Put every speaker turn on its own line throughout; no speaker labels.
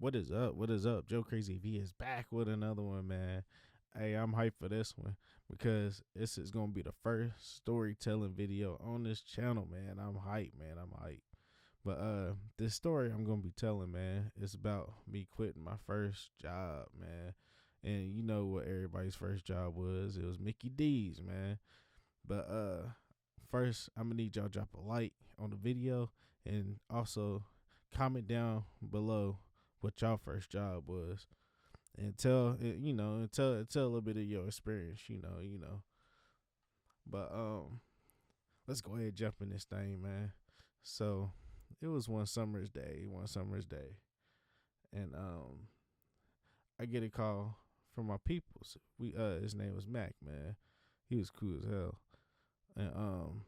What is up? What is up? Joe Crazy V is back with another one, man. Hey, I'm hyped for this one because this is gonna be the first storytelling video on this channel, man. I'm hyped, man. I'm hyped. But this story I'm gonna be telling, man, is about me quitting my first job, man. And you know what everybody's first job was? It was Mickey D's, man. But first I'm gonna need y'all to drop a like on the video and also comment down below what y'all first job was and tell a little bit of your experience, But let's go ahead and jump in this thing, man. So it was one summer's day, and I get a call from my peoples. His name was Mac, man. He was cool as hell. And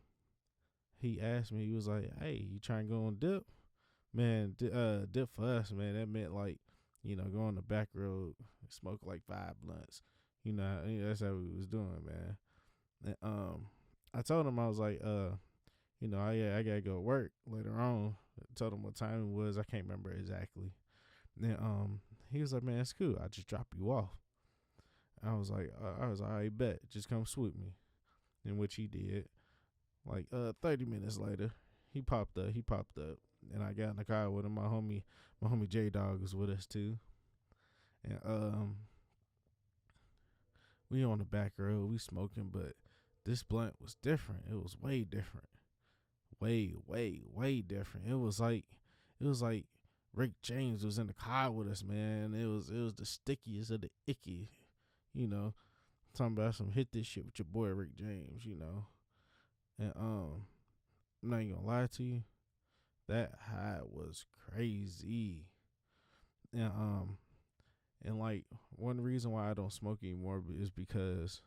he asked me, he was like, "Hey, you trying to go on dip?" Man, dip for us, man, that meant like, go on the back road, smoke like 5 blunts. That's how we was doing, man. And I told him, I was like, I gotta go to work later on. I told him what time it was. I can't remember exactly. Then he was like, man, it's cool. I just drop you off. I bet, just come swoop me. In which he did. Like 30 minutes later, he popped up. And I got in the car with him. My homie J Dog was with us too. And we on the back road, we smoking, but this blunt was different. It was way different. Way different. It was like Rick James was in the car with us, man. It was the stickiest of the icky, you know. Talking about some hit this shit with your boy Rick James, And I'm not even gonna lie to you. That high was crazy. And like one reason why I don't smoke anymore is because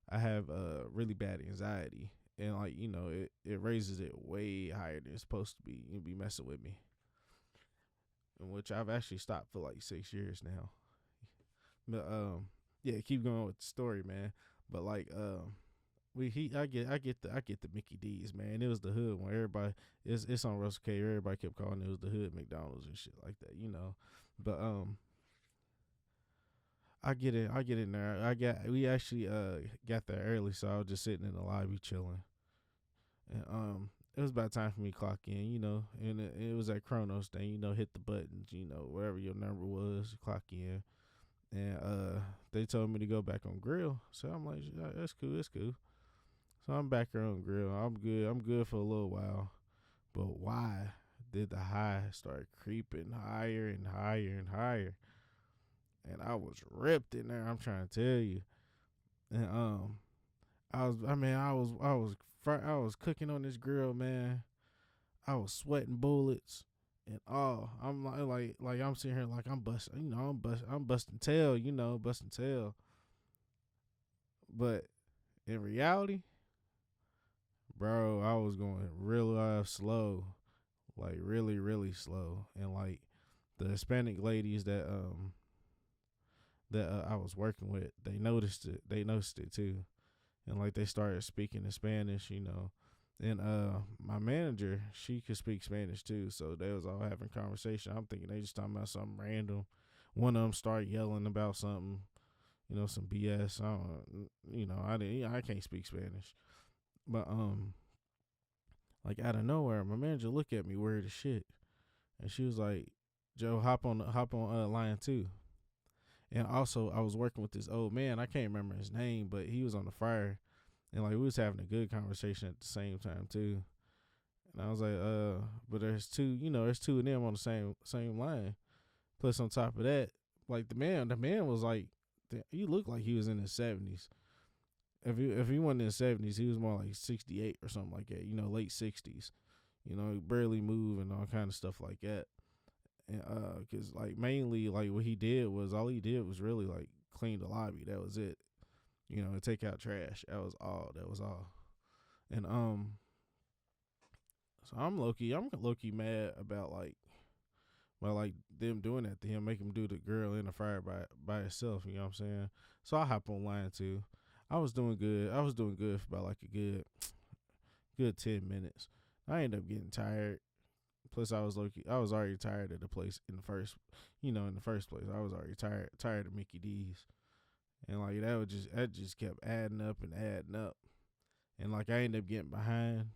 I have really bad anxiety. And like, it raises it way higher than it's supposed to be. You'll be messing with me. In which I've actually stopped for like 6 years now. But yeah, keep going with the story, man. But like I get the Mickey D's, man. It was the hood when everybody it's on Russell K. Everybody kept calling it was the hood McDonald's and shit like that, But I get in there. We actually got there early, so I was just sitting in the lobby chilling. And it was about time for me to clock in, and it was that Chronos thing, hit the buttons, wherever your number was, clock in. And they told me to go back on grill. So I'm like, yeah, that's cool. So I'm back here on grill. I'm good for a little while. But why did the high start creeping higher and higher and higher? And I was ripped in there, I'm trying to tell you. And I was cooking on this grill, man. I was sweating bullets. And I'm like I'm sitting here like I'm busting, I'm busting tail, busting tail. But in reality, bro, I was going real slow, like really, really slow. And like the Hispanic ladies that I was working with, they noticed it. They noticed it too, and like they started speaking in Spanish, And my manager, she could speak Spanish too, so they was all having conversation. I'm thinking they just talking about something random. One of them started yelling about something, some BS. I can't speak Spanish, but like out of nowhere, my manager looked at me weird as shit, and she was like, "Joe, hop on line 2." And also, I was working with this old man. I can't remember his name, but he was on the fire, and like we was having a good conversation at the same time too. And I was like, but there's two of them on the same line. Plus on top of that, like the man was like, he looked like he was in his 70s. If he wasn't in his 70s, he was more like 68 or something like that. Late 60s. He barely move and all kind of stuff like that. And cause like mainly like what he did was really like clean the lobby. That was it. Take out trash. That was all. And so I'm low key mad about them doing that to him, make him do the girl in the fire by herself. You know what I'm saying? So I hop on line 2. I was doing good for about like a good 10 minutes. I ended up getting tired. Plus, I was already tired of the place in the first, in the first place. I was already tired of Mickey D's, and like that just kept adding up and adding up, and like I ended up getting behind,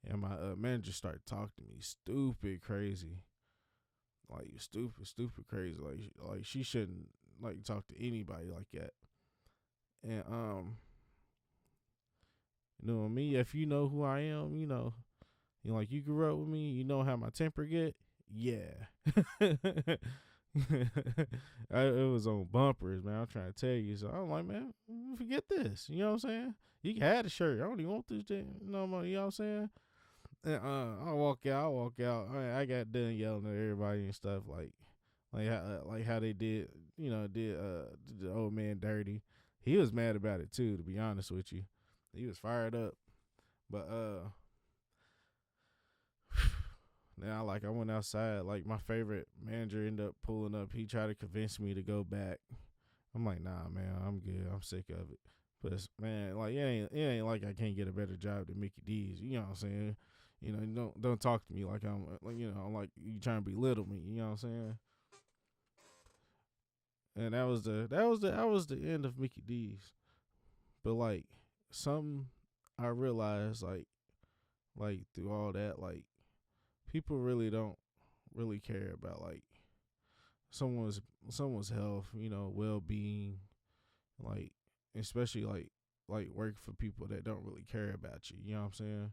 and my manager started talking to me stupid crazy, like stupid crazy, like she shouldn't like talk to anybody like that, and me, if you know who I am, like you grew up with me, you know how my temper get. Yeah. It was on bumpers, man. I'm trying to tell you. So I'm like, man, forget this. You know what I'm saying? You can have the shirt. I don't even want this thing no more. You know what I'm saying? And I walk out. I got done yelling at everybody and stuff like how they did, the old man dirty. He was mad about it too, to be honest with you. He was fired up. But now, like, I went outside. Like, my favorite manager ended up pulling up. He tried to convince me to go back. I'm like, nah, man, I'm good. I'm sick of it. But man, like, it ain't like I can't get a better job than Mickey D's. You know what I'm saying? Don't talk to me like I'm like you trying to belittle me. You know what I'm saying? And that was the end of Mickey D's. But like, something I realized like through all that, like, people really don't really care about like someone's health, well being, like, especially like work for people that don't really care about you. You know what I'm saying?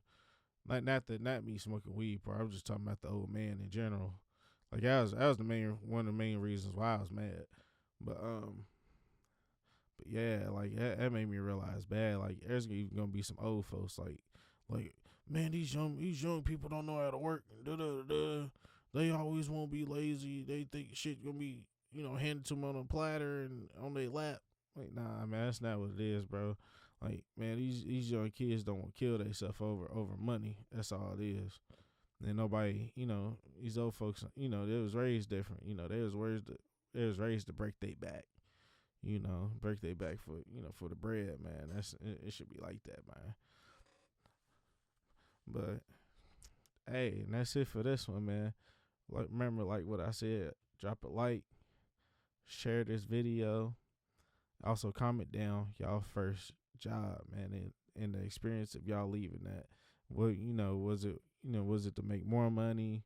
Like, not me smoking weed, bro. I'm just talking about the old man in general. Like, that was one of the main reasons why I was mad. But yeah, like that made me realize bad. Like, there's even gonna be some old folks like, man, these young people don't know how to work. Da, da, da, da. They always want to be lazy. They think shit gonna be handed to them on a platter and on their lap. Like, nah, man, that's not what it is, bro. Like, man, these young kids don't want to kill themselves over money. That's all it is. And nobody, these old folks, they was raised different. They was raised to break their back. Break their back for the bread, man. It should be like that, man. But hey, and that's it for this one, man. Like, remember, like what I said, drop a like, share this video. Also, comment down y'all first job, man, and the experience of y'all leaving that. What was it to make more money,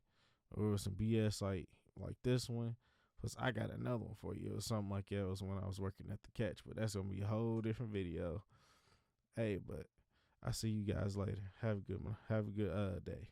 or was some BS like this one? Cause I got another one for you. It was something like that. It was when I was working at the Catch, but that's gonna be a whole different video. Hey, but I see you guys later. Have a good one. Have a good day.